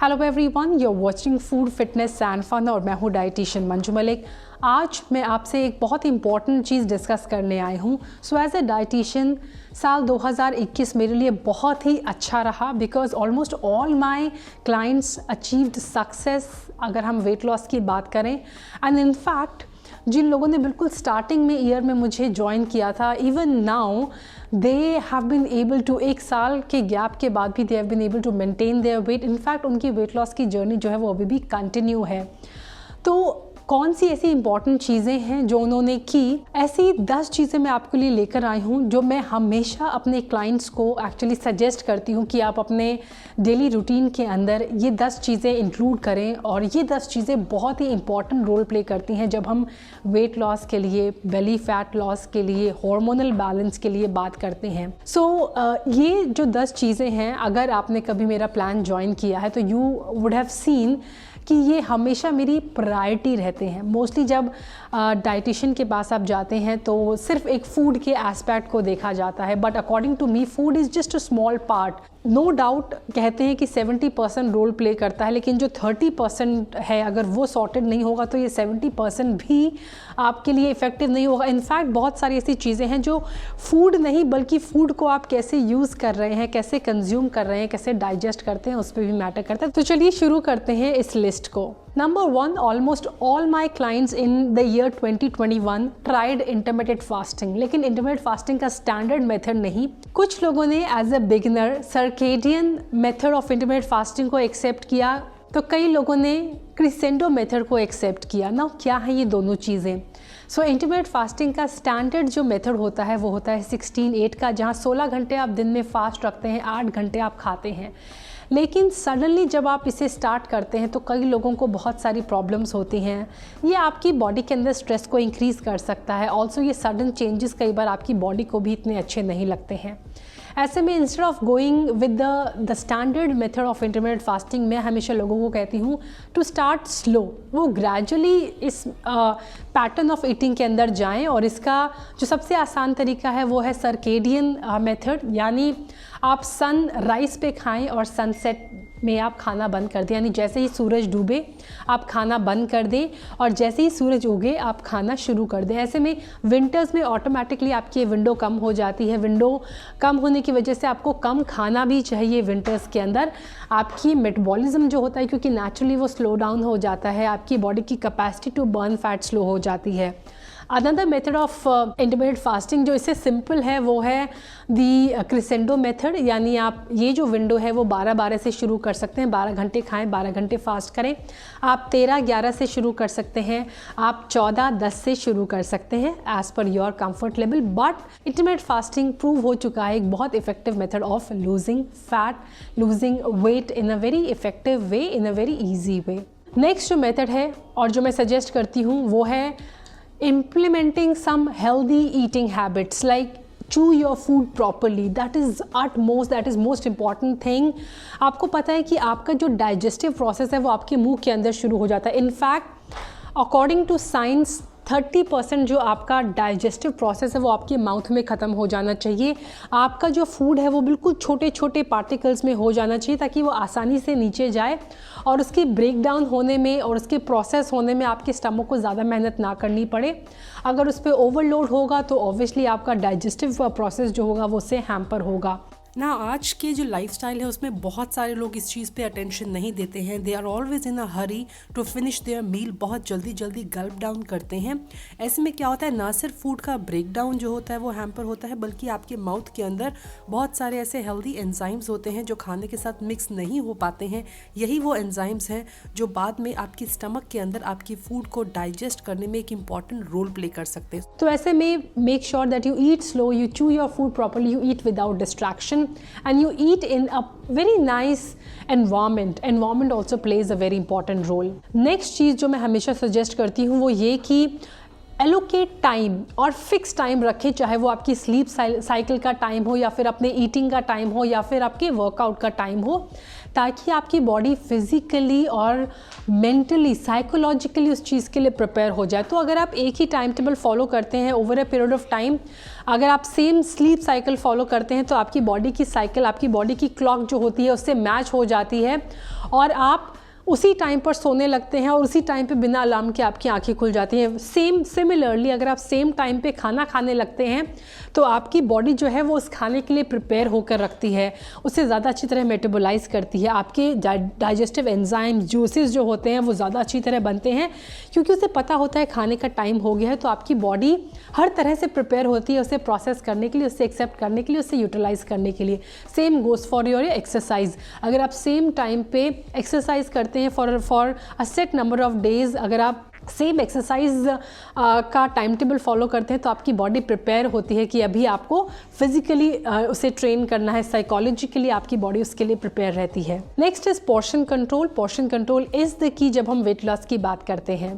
Hello everyone, you are watching food fitness and fun और मैं हूँ डाइटिशियन मंजू मलिक। आज मैं आपसे एक बहुत ही इंपॉर्टेंट चीज़ डिस्कस करने आई हूँ। सो एज ए डाइटिशियन साल 2021 मेरे लिए बहुत ही अच्छा रहा because almost all my clients achieved success अगर हम वेट लॉस की बात करें। एंड इन फैक्ट जिन लोगों ने बिल्कुल स्टार्टिंग में ईयर में मुझे ज्वाइन किया था, even now they have been able to, एक साल के गैप के बाद भी they have been able to maintain their weight. In fact उनकी वेट लॉस की जर्नी जो है वो अभी भी कंटिन्यू है। तो कौन सी ऐसी इंपॉर्टेंट चीज़ें हैं जो उन्होंने की, ऐसी 10 चीज़ें मैं आपके लिए लेकर आई हूँ जो मैं हमेशा अपने क्लाइंट्स को एक्चुअली सजेस्ट करती हूँ कि आप अपने डेली रूटीन के अंदर ये 10 चीज़ें इंक्लूड करें। और ये 10 चीज़ें बहुत ही इंपॉर्टेंट रोल प्ले करती हैं जब हम वेट लॉस के लिए, बेली फैट लॉस के लिए, हार्मोनल बैलेंस के लिए बात करते हैं। ये जो 10 चीज़ें हैं, अगर आपने कभी मेरा प्लान ज्वाइन किया है तो यू वुड हैव सीन कि ये हमेशा मेरी प्रायोरिटी रहते हैं। मोस्टली जब डाइटिशियन के पास आप जाते हैं तो सिर्फ एक फूड के एस्पेक्ट को देखा जाता है, but according to me food is just a small part. No doubt कहते हैं कि 70% रोल प्ले करता है, लेकिन जो 30% है अगर वो सॉर्टेड नहीं होगा तो ये 70% भी आपके लिए इफ़ेक्टिव नहीं होगा। इनफैक्ट बहुत सारी ऐसी चीज़ें हैं जो फूड नहीं बल्कि फूड को आप कैसे यूज़ कर रहे हैं, कैसे कंज्यूम कर रहे हैं, कैसे डाइजेस्ट करते हैं, उस पर भी मैटर करता है। तो चलिए शुरू करते हैं इस लिस्ट को। Number 1, almost all my clients in the year 2021 tried intermittent fasting, लेकिन इंटरमिटेंट फास्टिंग का स्टैंडर्ड मेथड नहीं। कुछ लोगों ने as a beginner circadian method of intermittent fasting को एक्सेप्ट किया, तो कई लोगों ने क्रिसेंडो मेथड को एक्सेप्ट किया ना। क्या है ये दोनों चीज़ें? सो इंटरमिटेंट फास्टिंग का स्टैंडर्ड जो मेथड होता है वो होता है 16-8 का, जहाँ 16 घंटे आप दिन में फास्ट रखते हैं, 8 घंटे आप खाते हैं। लेकिन सडनली जब आप इसे स्टार्ट करते हैं तो कई लोगों को बहुत सारी प्रॉब्लम्स होती हैं। ये आपकी बॉडी के अंदर स्ट्रेस को इंक्रीज़ कर सकता है। ऑल्सो ये सडन चेंजेस कई बार आपकी बॉडी को भी इतने अच्छे नहीं लगते हैं। ऐसे में instead of going with the standard method of intermittent fasting, मैं हमेशा लोगों को कहती हूँ टू स्टार्ट स्लो। वो ग्रेजुअली इस पैटर्न ऑफ ईटिंग के अंदर जाएं। और इसका जो सबसे आसान तरीका है वो है सर्केडियन मेथड, यानी आप सन राइज पे खाएं और सनसेट में आप खाना बंद कर दें। यानी जैसे ही सूरज डूबे आप खाना बंद कर दें और जैसे ही सूरज उगे आप खाना शुरू कर दें। ऐसे में विंटर्स में ऑटोमेटिकली आपकी विंडो कम हो जाती है। विंडो कम होने की वजह से आपको कम खाना भी चाहिए विंटर्स के अंदर। आपकी मेटाबॉलिज्म जो होता है, क्योंकि नेचुरली वो स्लो डाउन हो जाता है, आपकी बॉडी की capacity to burn fat slow हो जाती है। Another method of intermittent fasting जो इससे सिंपल है वो है दी क्रिसेंडो मेथड, यानी आप ये जो विंडो है वो 12-12 से शुरू कर सकते हैं। 12 घंटे खाएं, 12 घंटे फास्ट करें। आप 13-11 से शुरू कर सकते हैं, आप 14-10 से शुरू कर सकते हैं as per your comfort level. But intermittent fasting prove हो चुका है एक बहुत effective method of losing fat, losing weight in a very effective way, in a very easy way. Next जो मेथड है और जो मैं सजेस्ट करती हूँ वो है implementing some healthy eating habits like chew your food properly. That is most important thing. आपको पता है कि आपका जो डाइजेस्टिव प्रोसेस है वो आपके मुंह के अंदर शुरू हो जाता है। इनफैक्ट अकॉर्डिंग टू साइंस 30% जो आपका डाइजेस्टिव प्रोसेस है वो आपके माउथ में ख़त्म हो जाना चाहिए। आपका जो फूड है वो बिल्कुल छोटे छोटे पार्टिकल्स में हो जाना चाहिए ताकि वो आसानी से नीचे जाए और उसके ब्रेक डाउन होने में और उसके प्रोसेस होने में आपके स्टमक को ज़्यादा मेहनत ना करनी पड़े। अगर उस पर ओवरलोड होगा तो ऑब्वियसली आपका डाइजेस्टिव प्रोसेस जो होगा वो उससे हैम्पर होगा ना। आज के जो लाइफस्टाइल है उसमें बहुत सारे लोग इस चीज़ पे अटेंशन नहीं देते हैं। They are always in a hurry to finish their meal, बहुत जल्दी जल्दी गल्प डाउन करते हैं। ऐसे में क्या होता है, ना सिर्फ फूड का ब्रेक डाउन जो होता है वो हैम्पर होता है, बल्कि आपके माउथ के अंदर बहुत सारे ऐसे हेल्दी एंजाइम्स होते हैं जो खाने के साथ मिक्स नहीं हो पाते हैं। यही वो एंजाइम्स हैं जो बाद में आपकी स्टमक के अंदर आपकी फूड को डाइजेस्ट करने में एक इम्पॉर्टेंट रोल प्ले कर सकते हैं। तो ऐसे में make sure that you eat slow, you चू your food properly, you eat without distraction and you eat in a very nice environment also plays a very important role. Next चीज़ जो मैं हमेशा सजेस्ट करती हूँ वो ये कि एलोकेट टाइम और फिक्स टाइम रखें, चाहे वो आपकी स्लीप साइकिल का टाइम हो या फिर अपने ईटिंग का टाइम हो या फिर आपके वर्कआउट का टाइम हो, ताकि आपकी बॉडी फिज़िकली और मेंटली साइकोलॉजिकली उस चीज़ के लिए प्रिपेयर हो जाए। तो अगर आप एक ही टाइम टेबल फॉलो करते हैं over a period of time, अगर आप सेम स्लीप साइकिल फॉलो करते हैं तो आपकी बॉडी की साइकिल, आपकी बॉडी की क्लॉक जो होती है उससे मैच हो जाती है और आप उसी टाइम पर सोने लगते हैं और उसी टाइम पे बिना अलार्म के आपकी आंखें खुल जाती हैं। सिमिलरली अगर आप सेम टाइम पे खाना खाने लगते हैं तो आपकी बॉडी जो है वो उस खाने के लिए प्रिपेयर होकर रखती है, उसे ज़्यादा अच्छी तरह मेटाबोलाइज करती है, आपके डाइजेस्टिव एंजाइम्स जूसेस जो होते हैं वो ज़्यादा अच्छी तरह बनते हैं, क्योंकि उसे पता होता है खाने का टाइम हो गया है। तो आपकी बॉडी हर तरह से प्रिपेयर होती है उसे प्रोसेस करने के लिए, उसे एक्सेप्ट करने के लिए, उसे यूटिलाइज करने के लिए। Same goes for your exercise. अगर आप सेम टाइम पे एक्सरसाइज करते हैं for a set number of days, अगर आप सेम एक्सरसाइज का टाइम टेबल फॉलो करते हैं तो आपकी बॉडी प्रिपेयर होती है कि अभी आपको फिजिकली उसे ट्रेन करना है, साइकोलॉजिकली आपकी बॉडी उसके लिए प्रिपेयर रहती है। Next is portion control. Portion control is the key जब हम वेट लॉस की बात करते हैं।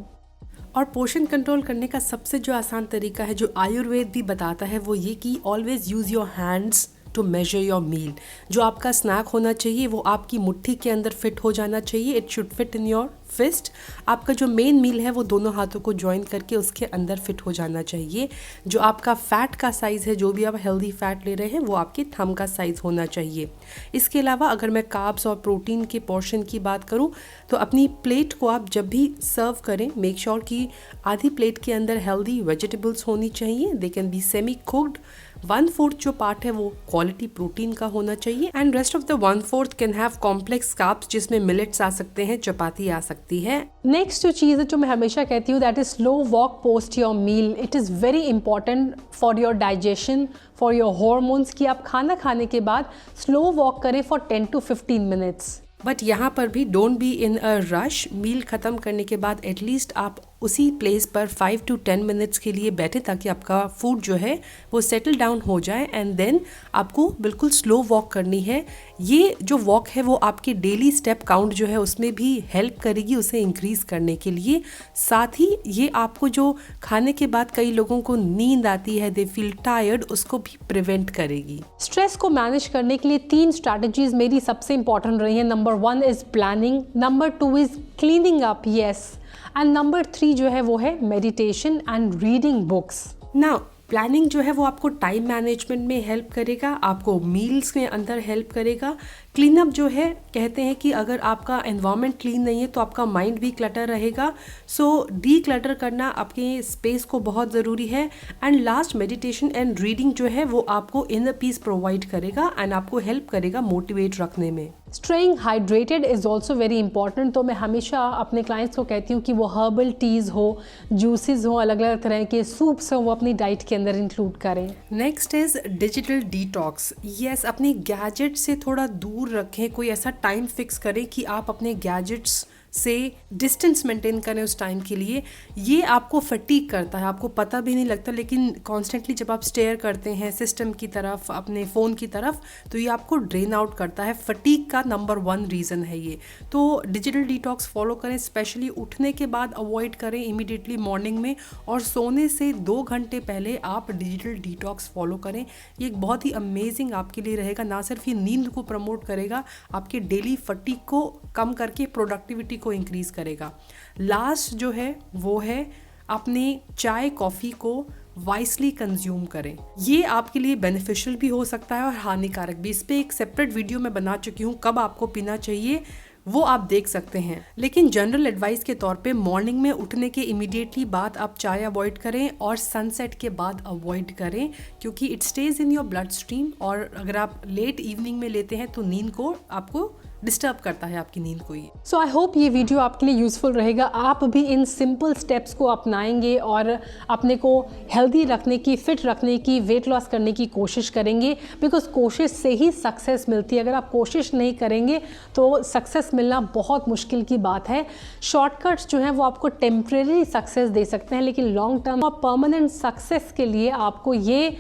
और पोर्शन कंट्रोल करने का सबसे जो आसान तरीका है, जो आयुर्वेद भी बताता है, वो ये कि always use your hands to measure your meal. जो आपका स्नैक होना चाहिए वो आपकी मुट्ठी के अंदर फिट हो जाना चाहिए। It should fit in your fist. आपका जो मेन मील है वो दोनों हाथों को ज्वाइन करके उसके अंदर फिट हो जाना चाहिए। जो आपका फैट का साइज़ है, जो भी आप हेल्दी फैट ले रहे हैं, वो आपके थंब का साइज़ होना चाहिए। इसके अलावा अगर मैं कार्ब्स और प्रोटीन के पोर्शन की बात करूं तो अपनी प्लेट को आप जब भी सर्व करें, मेक श्योर कि आधी प्लेट के अंदर हेल्दी वेजिटेबल्स होनी चाहिए। They can be semi cooked. 1/4 जो पार्ट है वो क्वालिटी प्रोटीन का होना चाहिए and rest of the 1/4 can have complex carbs, जिसमें मिलेट्स आ सकते हैं, चपाती आ सकती है। नेक्स्ट जो चीज़ है जो मैं हमेशा कहती हूँ, that is slow walk post your meal. It is very important for your digestion, for your hormones, कि आप खाना खाने के बाद स्लो वॉक करें फॉर 10 to 15 मिनट्स। बट यहाँ पर भी don't be in a rush. Meal ख़त्म करने के बाद एटलीस्ट आप उसी प्लेस पर 5 to 10 मिनट्स के लिए बैठे, ताकि आपका फूड जो है वो सेटल डाउन हो जाए एंड देन आपको बिल्कुल स्लो वॉक करनी है। ये जो वॉक है वो आपके डेली स्टेप काउंट जो है उसमें भी हेल्प करेगी, उसे इंक्रीज़ करने के लिए। साथ ही ये आपको जो खाने के बाद कई लोगों को नींद आती है, दे फील टायर्ड, उसको भी प्रिवेंट करेगी। स्ट्रेस को मैनेज करने के लिए 3 स्ट्रैटेजीज मेरी सबसे इंपॉर्टेंट रही हैं। Number 1 is planning, number 2 is cleaning up, yes, and number 3 जो है वो है meditation and reading books. Now planning जो है वो आपको टाइम मैनेजमेंट में हेल्प करेगा, आपको मील्स के अंदर हेल्प करेगा। क्लीन अप जो है, कहते हैं कि अगर आपका एनवायरनमेंट क्लीन नहीं है तो आपका माइंड भी क्लटर रहेगा। सो डी क्लटर करना आपके स्पेस को बहुत ज़रूरी है। And last, meditation and reading जो है वो आपको इनर पीस प्रोवाइड करेगा एंड आपको हेल्प करेगा मोटिवेट रखने में। Staying hydrated is also very important. तो मैं हमेशा अपने क्लाइंट्स को कहती हूँ कि वो हर्बल टीज़ हो, जूसेस हो, अलग अलग तरह के सूप्स हो, वो अपनी डाइट के अंदर इंक्लूड करें। Next is digital detox. Yes, अपने गैजेट से थोड़ा दूर रखें। कोई ऐसा टाइम फिक्स करें कि आप अपने गैजेट्स से डिस्टेंस मेंटेन करें उस टाइम के लिए। ये आपको फटीग करता है, आपको पता भी नहीं लगता, लेकिन कॉन्स्टेंटली जब आप स्टेयर करते हैं सिस्टम की तरफ, अपने फ़ोन की तरफ, तो ये आपको ड्रेन आउट करता है। फटीग का नंबर 1 रीज़न है ये। तो डिजिटल डिटॉक्स फॉलो करें, स्पेशली उठने के बाद अवॉइड करें इमीडिएटली मॉर्निंग में, और सोने से 2 घंटे पहले आप डिजिटल डिटॉक्स फॉलो करें। ये एक बहुत ही अमेजिंग आपके लिए रहेगा। ना सिर्फ ये नींद को प्रमोट करेगा, आपके डेली फटीग को कम करके प्रोडक्टिविटी को इंक्रीज करेगा। लास्ट जो है वो है अपने चाय कॉफ़ी को वाइसली कंज्यूम करें। ये आपके लिए बेनिफिशियल भी हो सकता है और हानिकारक भी। इस पर एक सेपरेट वीडियो मैं बना चुकी हूँ, कब आपको पीना चाहिए वो आप देख सकते हैं। लेकिन जनरल एडवाइस के तौर पे मॉर्निंग में उठने के इमीडिएटली बाद आप चाय अवॉइड करें और सनसेट के बाद अवॉइड करें, क्योंकि it stage in your blood stream, और अगर आप लेट इवनिंग में लेते हैं तो नींद को आपको डिस्टर्ब करता है, आपकी नींद को ही। सो आई होप ये वीडियो आपके लिए यूज़फुल रहेगा। आप भी इन सिंपल स्टेप्स को अपनाएंगे और अपने को हेल्दी रखने की, फिट रखने की, वेट लॉस करने की कोशिश करेंगे, बिकॉज कोशिश से ही सक्सेस मिलती है। अगर आप कोशिश नहीं करेंगे तो सक्सेस मिलना बहुत मुश्किल की बात है। शॉर्टकट्स जो हैं वो आपको टेम्परेरी सक्सेस दे सकते हैं, लेकिन लॉन्ग टर्म और परमानेंट सक्सेस के लिए आपको ये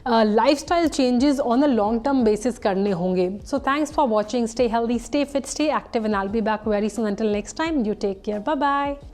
lifestyle changes on a long-term basis करने होंगे. So thanks for watching. Stay healthy, stay fit, stay active, and I'll be back very soon. Until next time, you take care. Bye-bye.